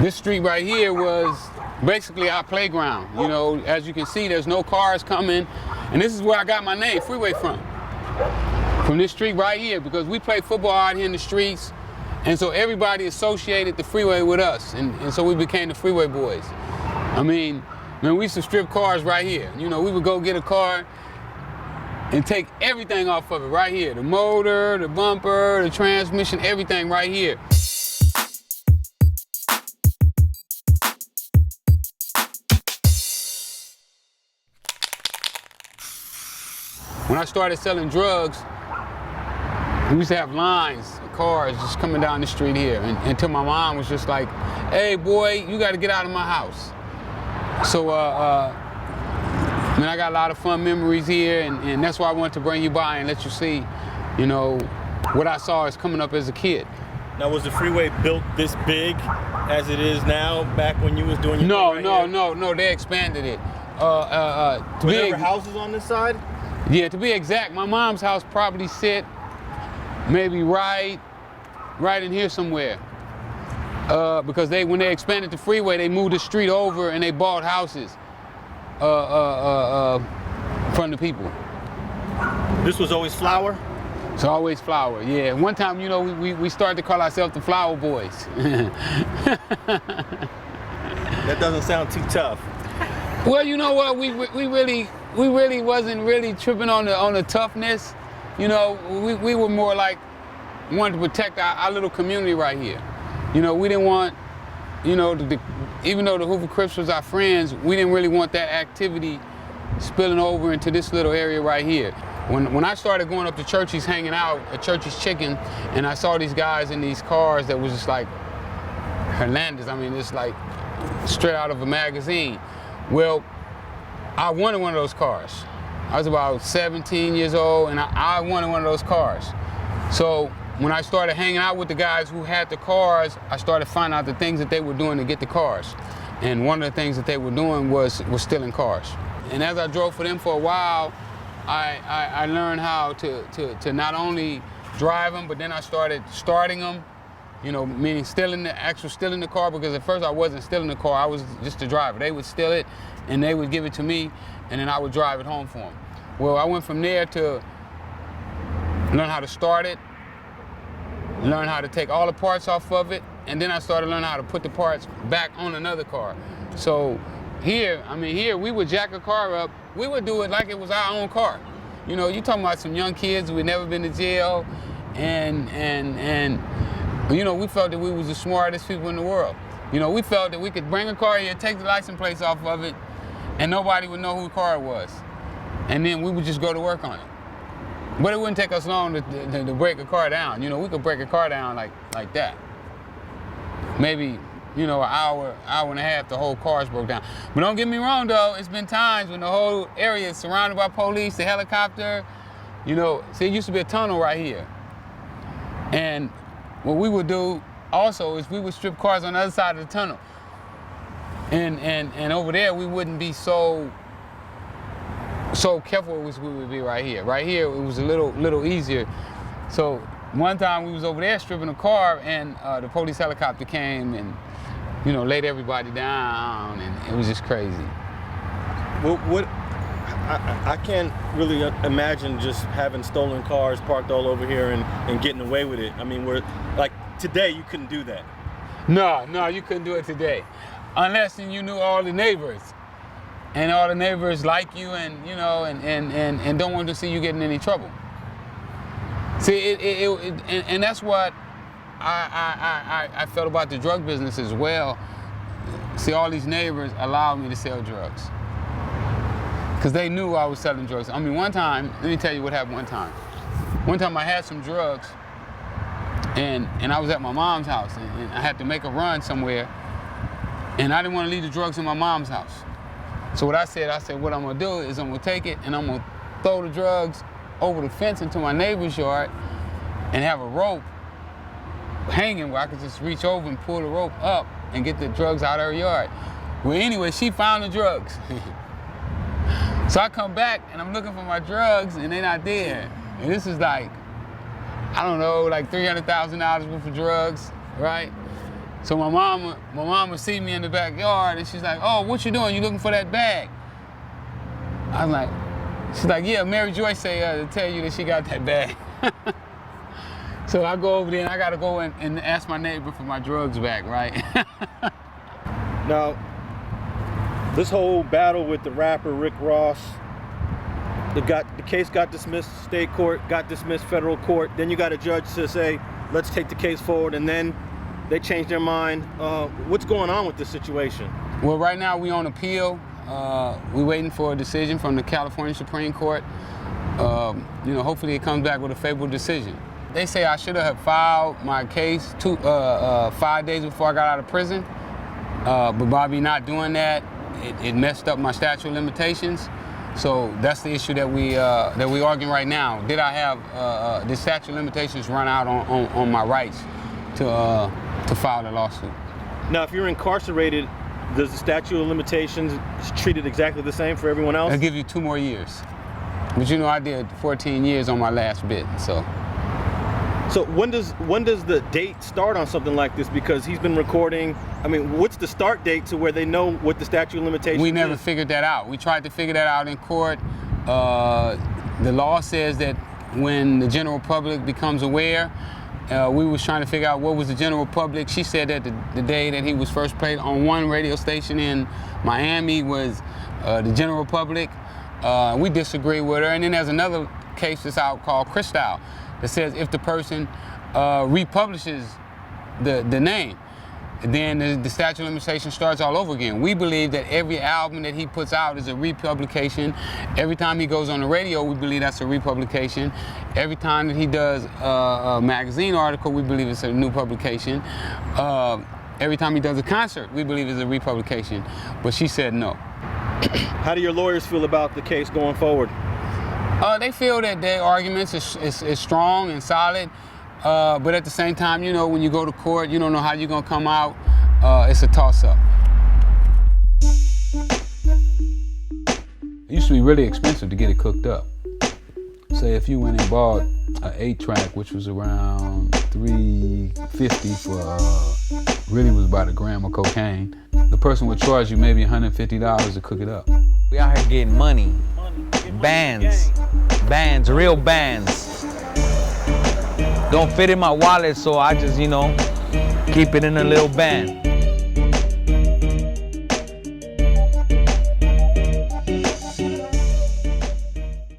This street right here was basically our playground. You know, as you can see, there's no cars coming. And this is where I got my name, Freeway, from this street right here, because we played football out here in the streets. And so everybody associated the freeway with us. And so we became the Freeway Boys. I mean, man, we used to strip cars right here. You know, we would go get a car and take everything off of it right here. The motor, the bumper, the transmission, everything right here. When I started selling drugs, we used to have lines of cars just coming down the street here, until my mom was just like, "Hey boy, you gotta get out of my house." So, man, I got a lot of fun memories here, and that's why I wanted to bring you by and let you see, you know, what I saw as coming up as a kid. Now, was the freeway built this big as it is now back when you was doing your thing right here? No, they expanded it. Were there ever houses on this side? Yeah, to be exact, my mom's house probably sit maybe right in here somewhere. Because when they expanded the freeway, they moved the street over and they bought houses from the people. This was always flour? It's always flour, yeah. One time, you know, we started to call ourselves the Flour Boys. That doesn't sound too tough. Well, you know what, we really wasn't really tripping on the toughness. You know, we were more like wanted to protect our little community right here. You know, we didn't want, you know, even though the Hoover Crips was our friends, we didn't really want that activity spilling over into this little area right here. When I started going up to Churchy's, hanging out at Churchy's Chicken, and I saw these guys in these cars that was just like Hernandez, I mean, it's like straight out of a magazine. Well, I wanted one of those cars. I was about 17 years old, and I wanted one of those cars. So when I started hanging out with the guys who had the cars, I started finding out the things that they were doing to get the cars. And one of the things that they were doing was stealing cars. And as I drove for them for a while, I learned how to not only drive them, but then I started starting them, you know, meaning stealing the car, because at first I wasn't stealing the car, I was just the driver. They would steal it, and they would give it to me, and then I would drive it home for them. Well, I went from there to learn how to start it, learn how to take all the parts off of it, and then I started learning how to put the parts back on another car. So here we would jack a car up, we would do it like it was our own car. You know, you talking about some young kids who had never been to jail, and you know, we felt that we was the smartest people in the world. You know, we felt that we could bring a car here, take the license plates off of it, and nobody would know whose car it was. And then we would just go to work on it. But it wouldn't take us long to break a car down. You know, we could break a car down like that. Maybe, you know, an hour and a half, the whole car's broke down. But don't get me wrong though, it's been times when the whole area is surrounded by police, the helicopter, you know, see, it used to be a tunnel right here. And what we would do also is we would strip cars on the other side of the tunnel. And over there, we wouldn't be so careful as we would be right here. Right here, it was a little easier. So one time we was over there stripping a car, and the police helicopter came and, you know, laid everybody down, and it was just crazy. Well, I can't really imagine just having stolen cars parked all over here and getting away with it. I mean, like today, you couldn't do that. No, you couldn't do it today. Unless you knew all the neighbors. And all the neighbors like you, and you know, and don't want to see you get in any trouble. See, and that's what I felt about the drug business as well. See, all these neighbors allowed me to sell drugs because they knew I was selling drugs. I mean, one time, let me tell you what happened one time. One time I had some drugs, and I was at my mom's house, and I had to make a run somewhere, and I didn't want to leave the drugs in my mom's house. So what I said, what I'm gonna do is I'm gonna take it and I'm gonna throw the drugs over the fence into my neighbor's yard and have a rope hanging where I could just reach over and pull the rope up and get the drugs out of her yard. Well, anyway, she found the drugs. So I come back and I'm looking for my drugs and they're not there. And this is like, I don't know, like $300,000 worth of drugs, right? So my mama see me in the backyard, and she's like, "Oh, what you doing? You looking for that bag?" I'm like, she's like, "Yeah, Mary Joyce say to tell you that she got that bag." So I go over there, and I gotta go and ask my neighbor for my drugs back, right? Now, this whole battle with the rapper Rick Ross, the case got dismissed state court, got dismissed federal court. Then you got a judge to say, let's take the case forward, and then they changed their mind. What's going on with this situation? Well, right now we on appeal. We're waiting for a decision from the California Supreme Court. Hopefully it comes back with a favorable decision. They say I should have filed my case 5 days before I got out of prison, but by me not doing that, it messed up my statute of limitations. So that's the issue that we arguing right now. Did I have the statute of limitations run out on my rights to file the lawsuit? Now, if you're incarcerated, does the statute of limitations treat it exactly the same for everyone else? They'll give you 2 more years. But I did 14 years on my last bit, so. So when does the date start on something like this? Because he's been recording. I mean, what's the start date to where they know what the statute of limitations is? We never figured that out. We tried to figure that out in court. The law says that when the general public becomes aware, we was trying to figure out what was the general public. She said that the day that he was first played on one radio station in Miami was the general public. We disagree with her. And then there's another case that's out called Cristal that says if the person republishes the name, then the statute of limitations starts all over again. We believe that every album that he puts out is a republication. Every time he goes on the radio, we believe that's a republication. Every time that he does a magazine article, we believe it's a new publication. Every time he does a concert, we believe it's a republication. But she said no. How do your lawyers feel about the case going forward? They feel that their arguments is strong and solid, but at the same time, when you go to court, you don't know how you're gonna come out. It's a toss-up. It used to be really expensive to get it cooked up. Say if you went and bought an 8-track, which was around $350 for, really was about a gram of cocaine, the person would charge you maybe $150 to cook it up. We out here getting money. Bands, real bands. Don't fit in my wallet, so I just, keep it in a little band.